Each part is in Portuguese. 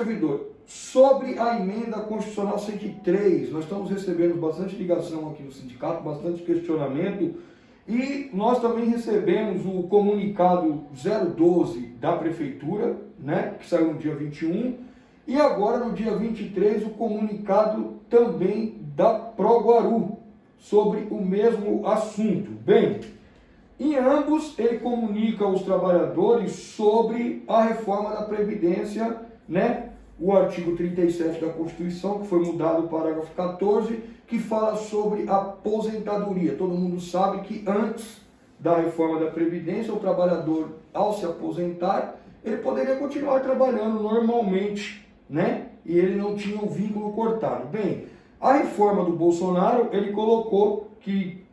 servidor, sobre a emenda constitucional 103, nós estamos recebendo bastante ligação aqui no sindicato, bastante questionamento, e nós também recebemos o comunicado 012 da Prefeitura, né, que saiu no dia 21, e agora no dia 23 o comunicado também da Proguaru, sobre o mesmo assunto. Bem, em ambos ele comunica aos trabalhadores sobre a reforma da Previdência, né, o artigo 37 da Constituição, que foi mudado o parágrafo 14, que fala sobre aposentadoria. Todo mundo sabe que antes da reforma da Previdência, o trabalhador, ao se aposentar, ele poderia continuar trabalhando normalmente, né? E ele não tinha um vínculo cortado. Bem, a reforma do Bolsonaro, ele colocou que,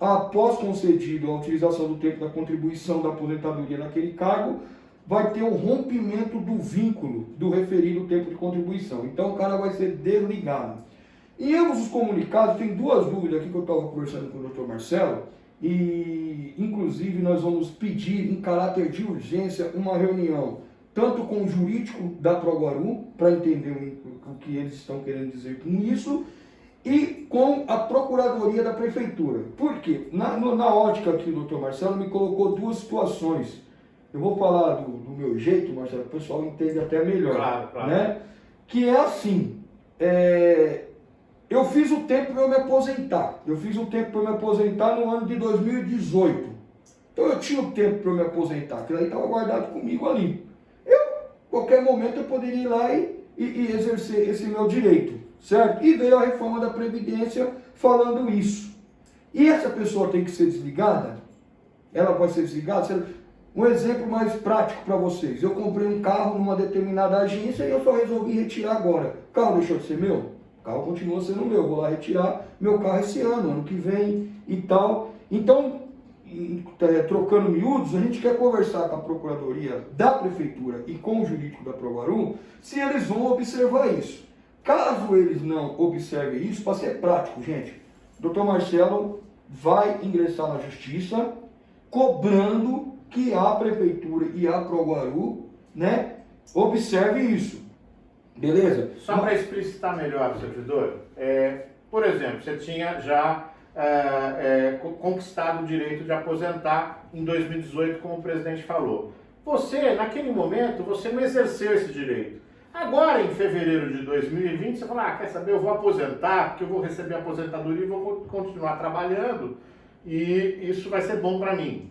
após concedido a utilização do tempo da contribuição da aposentadoria naquele cargo, vai ter o rompimento do vínculo do referido tempo de contribuição. Então o cara vai ser desligado. Em ambos os comunicados, tem duas dúvidas aqui que eu estava conversando com o Dr. Marcelo, e inclusive nós vamos pedir em caráter de urgência uma reunião, tanto com o jurídico da Proguaru, para entender o que eles estão querendo dizer com isso, e com a Procuradoria da Prefeitura. Por quê? Na ótica aqui, o Dr. Marcelo me colocou duas situações. Eu vou falar do meu jeito, Marcelo, que o pessoal entende até melhor. Claro. Né? Que é assim, eu fiz o tempo para eu me aposentar. Eu fiz o tempo para eu me aposentar no ano de 2018. Então eu tinha o tempo para eu me aposentar, aquilo aí estava guardado comigo ali. Qualquer momento eu poderia ir lá e exercer esse meu direito, certo? E veio a reforma da Previdência falando isso. E essa pessoa tem que ser desligada? Ela pode ser desligada? Um exemplo mais prático para vocês. Eu comprei um carro numa determinada agência e eu só resolvi retirar agora. O carro deixou de ser meu? O carro continua sendo meu. Vou lá retirar meu carro esse ano que vem e tal. Então, trocando miúdos, a gente quer conversar com a Procuradoria da Prefeitura e com o jurídico da Proguaru se eles vão observar isso. Caso eles não observem isso, para ser prático, gente, o Dr. Marcelo vai ingressar na Justiça cobrando que a Prefeitura e a Proguaru, né, observe isso. Beleza? Só para explicitar melhor, servidor, por exemplo, você tinha já conquistado o direito de aposentar em 2018, como o presidente falou. Você, naquele momento, você não exerceu esse direito. Agora, em fevereiro de 2020, você fala, quer saber, eu vou aposentar, porque eu vou receber a aposentadoria e vou continuar trabalhando, e isso vai ser bom para mim.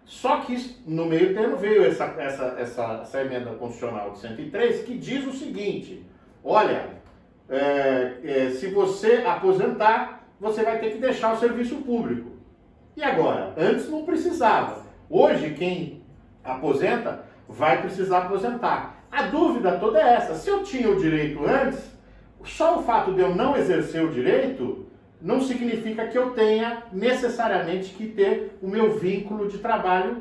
Só que no meio termo veio essa emenda constitucional de 103 que diz o seguinte, olha, se você aposentar, você vai ter que deixar o serviço público. E agora? Antes não precisava. Hoje quem aposenta vai precisar aposentar. A dúvida toda é essa, se eu tinha o direito antes, só o fato de eu não exercer o direito não significa que eu tenha necessariamente que ter o meu vínculo de trabalho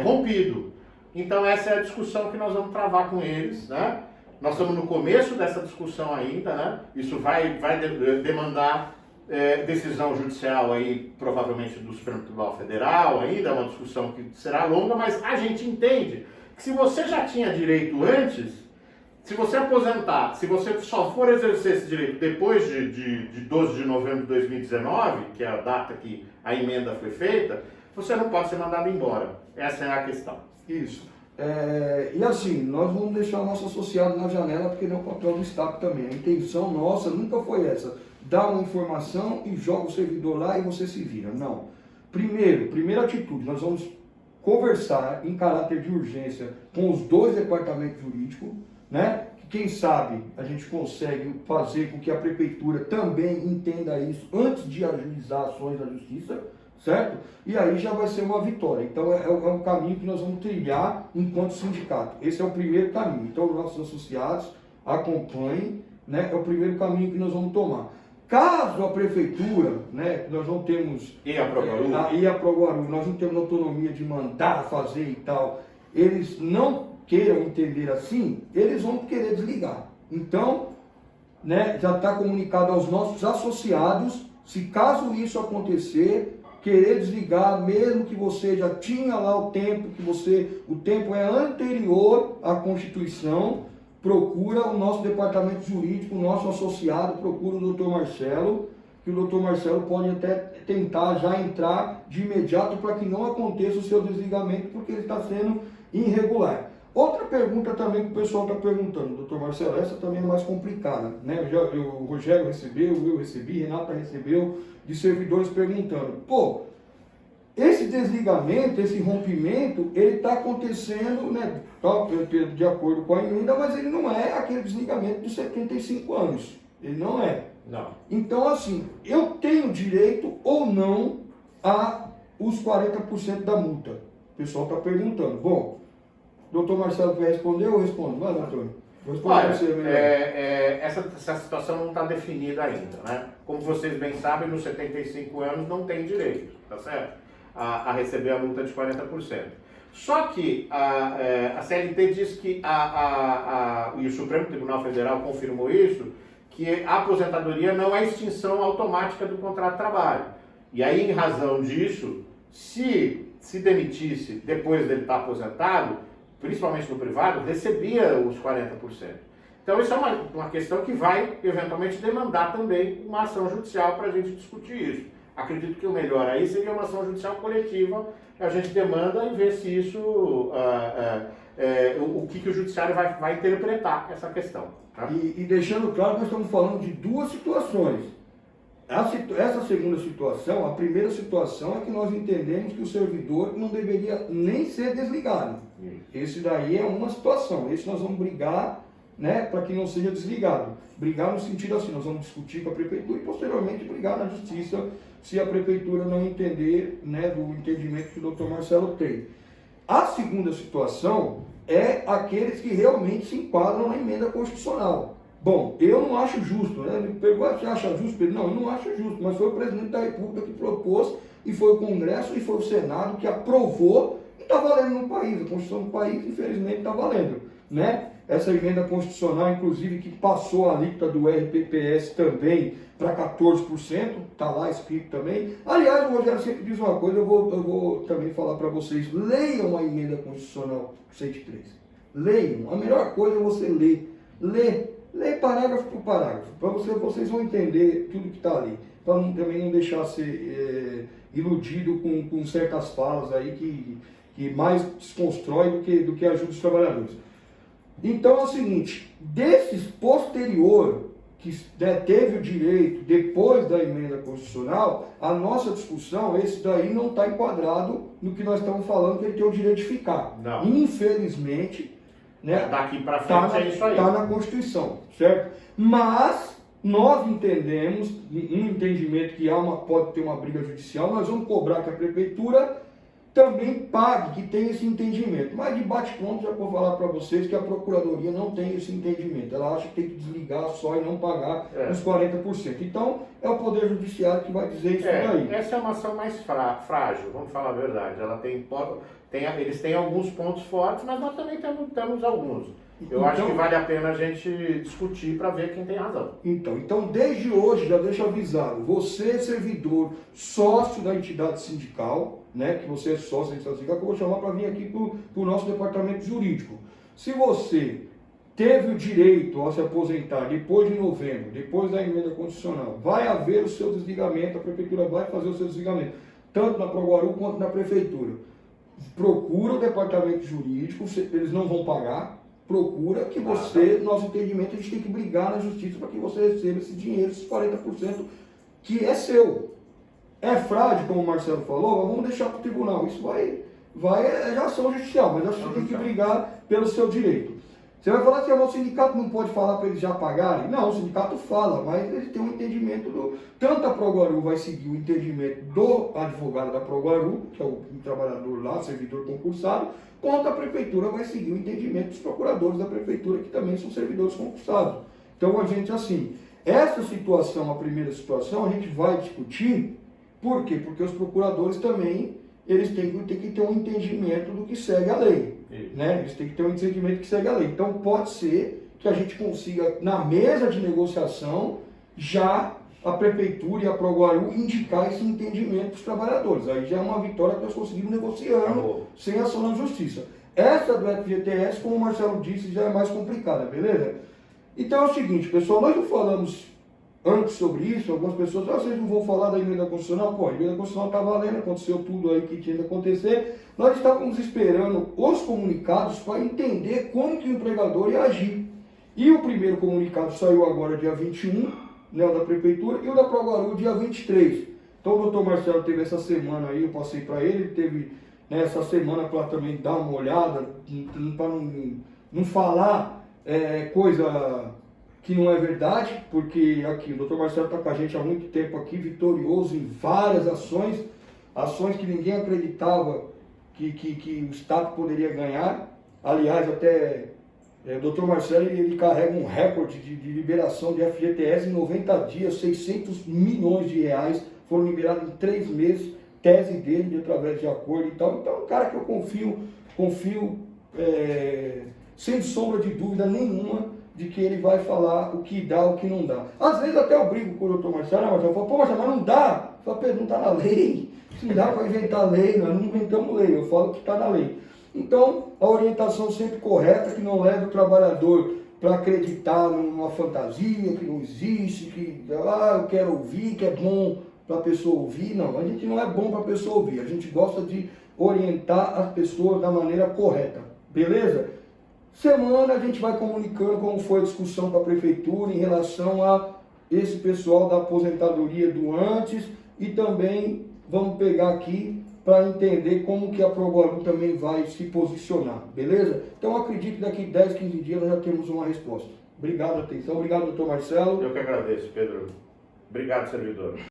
rompido. Então essa é a discussão que nós vamos travar com eles, né? Nós estamos no começo dessa discussão ainda, né? Isso vai demandar decisão judicial aí, provavelmente do Supremo Tribunal Federal ainda, é uma discussão que será longa, mas a gente entende que se você já tinha direito antes, se você aposentar, se você só for exercer esse direito depois de 12 de novembro de 2019, que é a data que a emenda foi feita, você não pode ser mandado embora. Essa é a questão. Isso. E assim, nós vamos deixar o nosso associado na janela, porque não é o papel do Estado também. A intenção nossa nunca foi essa, dar uma informação e joga o servidor lá e você se vira. Não. Primeira atitude, nós vamos conversar em caráter de urgência com os dois departamentos jurídicos, né? Quem sabe a gente consegue fazer com que a Prefeitura também entenda isso antes de ajuizar ações da Justiça, certo? E aí já vai ser uma vitória. Então é um caminho que nós vamos trilhar enquanto sindicato. Esse é o primeiro caminho. Então os nossos associados acompanhem, né? É o primeiro caminho que nós vamos tomar. Caso a Prefeitura, né, nós não temos... E a Proguaru? E a Proguaru, nós não temos autonomia de mandar fazer e tal, eles não queiram entender assim, eles vão querer desligar. Então, né, já está comunicado aos nossos associados, se caso isso acontecer, querer desligar, mesmo que você já tinha lá o tempo, o tempo é anterior à Constituição, procura o nosso departamento jurídico, o nosso associado, procura o Dr. Marcelo, que o Dr. Marcelo pode até tentar já entrar de imediato para que não aconteça o seu desligamento, porque ele está sendo irregular. Outra pergunta também que o pessoal está perguntando, Dr. Marcelo, essa também é mais complicada, né? O Rogério recebeu, eu recebi, Renata recebeu, de servidores perguntando, pô, esse desligamento, esse rompimento, ele está acontecendo, né, de acordo com a emenda, mas ele não é aquele desligamento de 75 anos, ele não é. Não. Então, assim, eu tenho direito ou não a os 40% da multa? O pessoal está perguntando. Bom, doutor Marcelo quer responder ou eu respondo? Vai, doutor. Vou responder. Olha, você melhor. essa situação não está definida ainda, né? Como vocês bem sabem, nos 75 anos não tem direito, tá certo? A receber a multa de 40%. Só que a CLT diz que, e o Supremo Tribunal Federal confirmou isso, que a aposentadoria não é extinção automática do contrato de trabalho. E aí, em razão disso, se demitisse depois dele estar aposentado, principalmente no privado, recebia os 40%. Então, isso é uma questão que vai, eventualmente, demandar também uma ação judicial para a gente discutir isso. Acredito que o melhor aí seria uma ação judicial coletiva, que a gente demanda e vê se isso, o que o judiciário vai interpretar essa questão. Tá? E deixando claro que nós estamos falando de duas situações. Essa segunda situação, a primeira situação é que nós entendemos que o servidor não deveria nem ser desligado. Esse daí é uma situação. Esse nós vamos brigar, né, para que não seja desligado. Brigar no sentido assim, nós vamos discutir com a prefeitura e posteriormente brigar na justiça se a prefeitura não entender, né, do entendimento que o doutor Marcelo tem. A segunda situação é aqueles que realmente se enquadram na emenda constitucional. Bom, eu não acho justo, né? Ele perguntou, você acha justo? Pedro? Não, eu não acho justo, mas foi o presidente da República que propôs, e foi o Congresso e foi o Senado que aprovou, e está valendo no país. A Constituição do país, infelizmente, está valendo, né? Essa emenda constitucional, inclusive, que passou a alíquota do RPPS também para 14%, está lá escrito também. Aliás, o Rogério sempre diz uma coisa, eu vou também falar para vocês, leiam a emenda constitucional 103. Leiam, a melhor coisa é você ler parágrafo por parágrafo, para vocês vão entender tudo que está ali, para também não deixar ser iludido com certas falas aí que mais desconstrói do que ajuda os trabalhadores. Então é o seguinte, desses posterior, que teve o direito depois da emenda constitucional, a nossa discussão, esse daí não está enquadrado no que nós estamos falando, que ele tem o direito de ficar. Não. Infelizmente, né, daqui para frente é isso aí. Está na Constituição, certo? Mas nós entendemos, um entendimento que pode ter uma briga judicial, nós vamos cobrar que a prefeitura também pague, que tenha esse entendimento. Mas de bate-pronto, já vou falar para vocês que a Procuradoria não tem esse entendimento. Ela acha que tem que desligar só e não pagar os 40%. Então, é o Poder Judiciário que vai dizer isso daí. Essa é uma ação mais frágil, vamos falar a verdade. Ela eles têm alguns pontos fortes, mas nós também temos alguns. Eu acho que vale a pena a gente discutir para ver quem tem razão. Então, desde hoje, já deixo avisado, você servidor, sócio da entidade sindical, né, que você é sócio da entidade sindical, que eu vou chamar para vir aqui para o nosso departamento jurídico. Se você teve o direito a se aposentar depois de novembro, depois da emenda constitucional, vai haver o seu desligamento, a prefeitura vai fazer o seu desligamento, tanto na Proguaru quanto na prefeitura. Procura o departamento jurídico, eles não vão pagar, procura que você, nosso entendimento, a gente tem que brigar na justiça para que você receba esse dinheiro, esses 40% que é seu. É frágil, como o Marcelo falou, mas vamos deixar para o tribunal. Isso é ação judicial, mas você tem que brigar pelo seu direito. Você vai falar que o sindicato não pode falar para eles já pagarem? Não, o sindicato fala, mas ele tem um entendimento tanto a Proguaru vai seguir o entendimento do advogado da Proguaru, que é o trabalhador lá, servidor concursado, quanto a prefeitura vai seguir o entendimento dos procuradores da prefeitura, que também são servidores concursados. Então, a gente, assim, essa situação, a primeira situação, a gente vai discutir. Por quê? Porque os procuradores também, eles têm que ter um entendimento do que segue a lei. Né? Eles têm que ter um entendimento que segue a lei. Então pode ser que a gente consiga, na mesa de negociação, já a Prefeitura e a Proguaru indicar esse entendimento para os trabalhadores. Aí já é uma vitória que nós conseguimos negociando sem ação na Justiça. Essa do FGTS, como o Marcelo disse, já é mais complicada, beleza? Então é o seguinte, pessoal, nós não falamos antes sobre isso, algumas pessoas, vocês não vão falar da emenda constitucional? Pô, a emenda constitucional está valendo, aconteceu tudo aí que tinha que acontecer. Nós estávamos esperando os comunicados para entender como que o empregador ia agir. E o primeiro comunicado saiu agora dia 21, né, o da Prefeitura, e o da Proguaru dia 23. Então o doutor Marcelo teve essa semana aí, eu passei para ele teve, né, essa semana para também dar uma olhada, para não falar coisa que não é verdade, porque aqui o doutor Marcelo está com a gente há muito tempo aqui, vitorioso em várias ações que ninguém acreditava que o Estado poderia ganhar. Aliás, até o doutor Marcelo ele carrega um recorde de liberação de FGTS em 90 dias, 600 milhões de reais foram liberados em 3 meses, tese dele, através de acordo e tal. Então é um cara que eu confio sem sombra de dúvida nenhuma de que ele vai falar o que dá, o que não dá. Às vezes até eu brigo com o doutor Marcelo, eu falo, pô, Marcelo, mas não dá. Eu falo, não está na lei. Se dá para inventar lei, nós não inventamos lei, eu falo que está na lei. Então, a orientação sempre correta, que não leva o trabalhador para acreditar numa fantasia que não existe, que eu quero ouvir, que é bom para a pessoa ouvir. Não, a gente não é bom para a pessoa ouvir, a gente gosta de orientar as pessoas da maneira correta, beleza? Semana a gente vai comunicando como foi a discussão com a Prefeitura em relação a esse pessoal da aposentadoria do antes e também vamos pegar aqui para entender como que a Proguaru também vai se posicionar, beleza? Então acredito que daqui 10, 15 dias nós já temos uma resposta. Obrigado, atenção. Obrigado, doutor Marcelo. Eu que agradeço, Pedro. Obrigado, servidor.